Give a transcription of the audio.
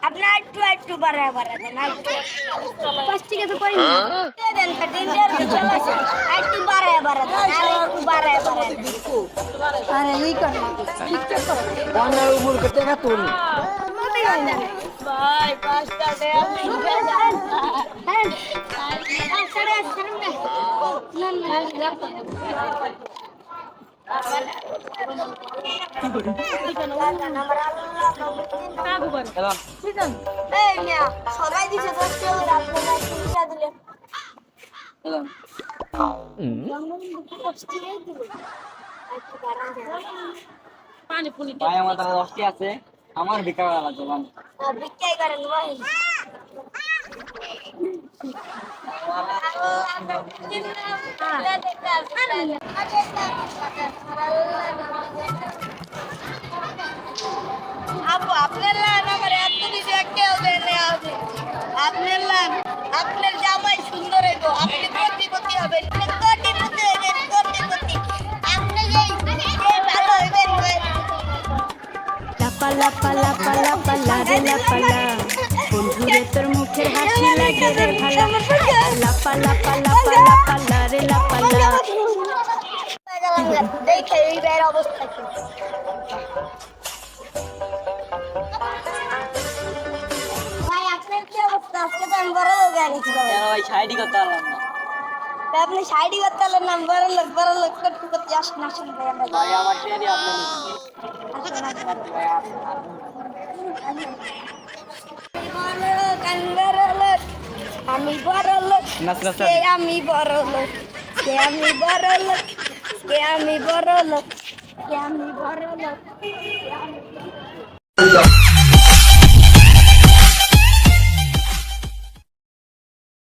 আপনার একটু বাড়ায় দেন পাঁচ টাকা তো কই দেন একটু বাড়ায় দেন আরে এই কর টিকটক কর অন্যের উপর টাকা তোল ভাই 5 টাকা হ্যাঁ সাড়ে সবাই দিছে 10 টাকা আপনারা 2 টাকা দিলেন ভাই আমার দ্বারা 10 টি আছে আমার ভিক্ষা করা লাগবে ভাই ভিক্ষাই করেন ভাই আপু আপনার লান আমার এত কিছু কেউ দেন আপনার লান আপনার জামাই সুন্দর হইব আপনি কোটিপতি হবেন কোটিপতি হবেন কোটিপতি আপনি যে ভালো হইবেন লাপা লাপা লাপা লাপা লারে লাপালা বন্ধুরে তোর মুখের হাসি লাগে রে ভালা লাপা লাপা লাপা লাপা লারে লাপালা দেখে এই বের অবস্থা কি ভাই আপনার কি অবস্থা আজকে তো আমি বড় লোক আনিছি ভাই সাইডই করতে পারলাম না আপনি সাইডই করতে পারলেন না বড় লোক করতে আসেন আসেন ভাই আমরা ভাই আমার টেরি আপনি আমি বড় লোক নাচরা আমি বড় লোক আমি বড় লোক আমি বড় লোক আমি বড় লোক